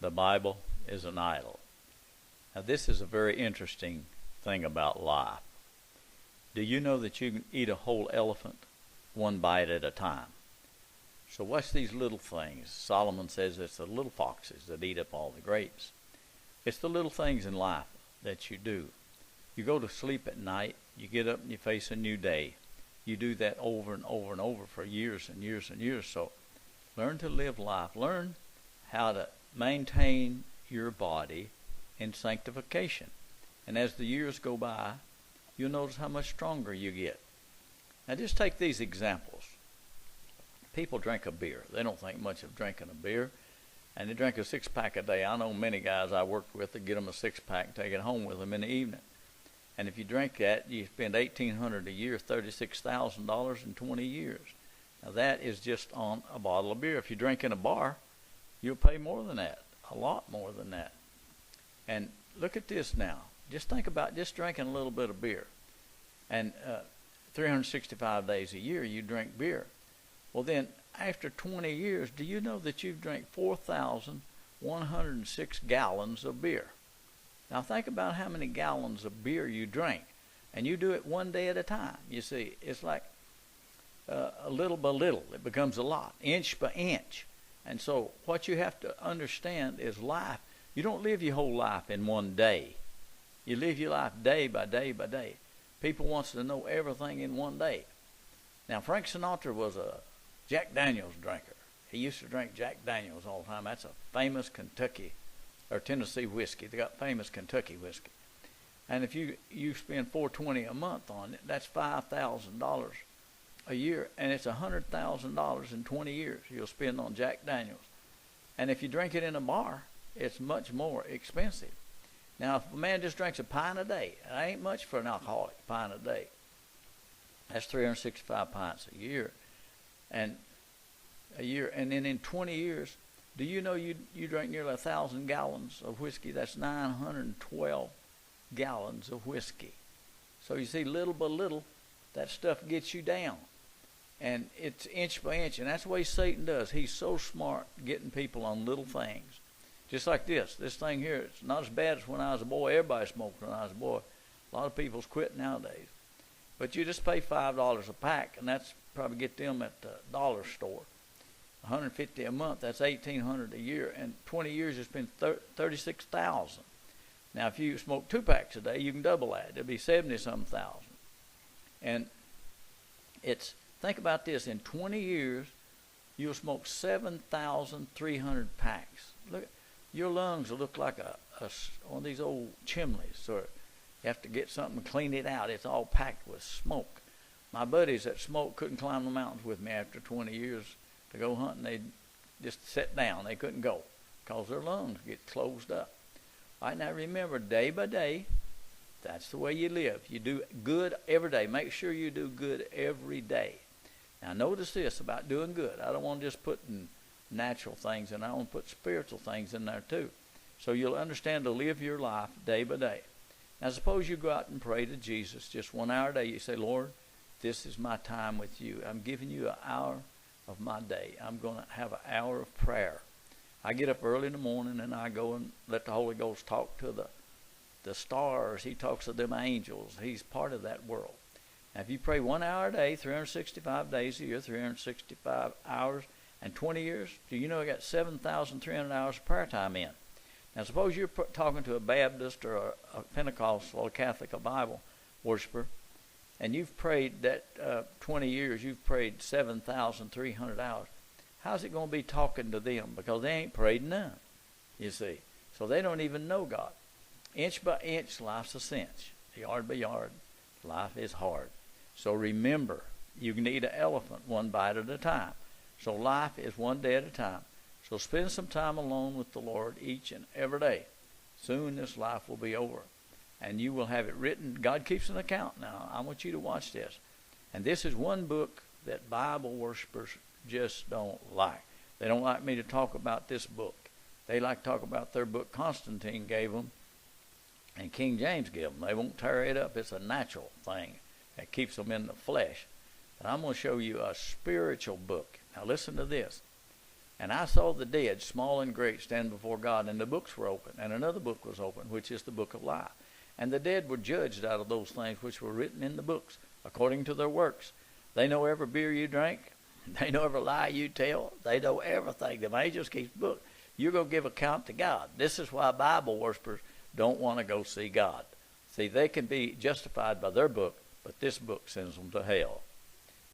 the Bible is an idol. Now, this is a very interesting thing about life. Do you know that you can eat a whole elephant one bite at a time? So watch these little things. Solomon says it's the little foxes that eat up all the grapes. It's the little things in life that you do. You go to sleep at night, you get up and you face a new day. You do that over and over and over for years and years and years. So learn to live life. Learn how to maintain your body in sanctification. And as the years go by, you'll notice how much stronger you get. Now just take these examples. People drink a beer. They don't think much of drinking a beer. And they drink a six-pack a day. I know many guys I worked with that get them a six-pack and take it home with them in the evening. And if you drink that, you spend $1,800 a year, $36,000 in 20 years. Now that is just on a bottle of beer. If you drink in a bar, you'll pay more than that, a lot more than that. And look at this now. Just think about just drinking a little bit of beer. And 365 days a year you drink beer. Well then, after 20 years, do you know that you've drank 4,106 gallons of beer? Now think about how many gallons of beer you drink. And you do it one day at a time. You see, it's like a little by little. It becomes a lot, inch by inch. And so what you have to understand is life. You don't live your whole life in one day. You live your life day by day by day. People wants to know everything in one day. Now Frank Sinatra was a Jack Daniels drinker. He used to drink Jack Daniels all the time. That's a famous Kentucky or Tennessee whiskey. They got famous Kentucky whiskey. And if you spend $420 a month on it, that's $5,000 a year, and it's $100,000 in 20 years you'll spend on Jack Daniels. And if you drink it in a bar, it's much more expensive. Now, if a man just drinks a pint a day, that ain't much for an alcoholic, a pint a day. That's 365 pints a year. And then in 20 years, do you know you drink nearly 1,000 gallons of whiskey? That's 912 gallons of whiskey. So you see, little by little, that stuff gets you down. And it's inch by inch, and that's the way Satan does. He's so smart getting people on little things. Just like this. This thing here, it's not as bad as when I was a boy. Everybody smoked when I was a boy. A lot of people's quit nowadays. But you just pay $5 a pack, and that's probably get them at the dollar store. $150 a month, that's $1,800 a year. And 20 years, you spend $36,000. Now, if you smoke 2 packs a day, you can double that. It'll be 70-some thousand. And think about this. In 20 years, you'll smoke 7,300 packs. Look, your lungs will look like one of these old chimneys. So you have to get something to clean it out. It's all packed with smoke. My buddies that smoked couldn't climb the mountains with me after 20 years to go hunting. They'd just sit down. They couldn't go because their lungs get closed up. All right, now remember, day by day, that's the way you live. You do good every day. Make sure you do good every day. Now notice this about doing good. I don't want to just put natural things in. I want to put spiritual things in there too. So you'll understand to live your life day by day. Now suppose you go out and pray to Jesus just 1 hour a day. You say, Lord, this is my time with you. I'm giving you an hour of my day. I'm going to have an hour of prayer. I get up early in the morning and I go and let the Holy Ghost talk to the stars. He talks to them angels. He's part of that world. Now, if you pray 1 hour a day, 365 days a year, 365 hours, and 20 years, do you know I got 7,300 hours of prayer time in? Now, suppose you're talking to a Baptist or a Pentecostal or a Catholic or Bible worshiper, and you've prayed that 20 years, you've prayed 7,300 hours. How's it going to be talking to them? Because they ain't prayed none, you see. So they don't even know God. Inch by inch, life's a cinch. Yard by yard, life is hard. So remember, you can eat an elephant one bite at a time. So life is one day at a time. So spend some time alone with the Lord each and every day. Soon this life will be over. And you will have it written. God keeps an account now. I want you to watch this. And this is one book that Bible worshipers just don't like. They don't like me to talk about this book. They like to talk about their book Constantine gave them and King James gave them. They won't tear it up. It's a natural thing that keeps them in the flesh. But I'm going to show you a spiritual book. Now listen to this. And I saw the dead, small and great, stand before God, and the books were open, and another book was open, which is the book of life. And the dead were judged out of those things which were written in the books, according to their works. They know every beer you drink. They know every lie you tell. They know everything. The angels keep the book. You're going to give account to God. This is why Bible worshipers don't want to go see God. See, they can be justified by their book, but this book sends them to hell.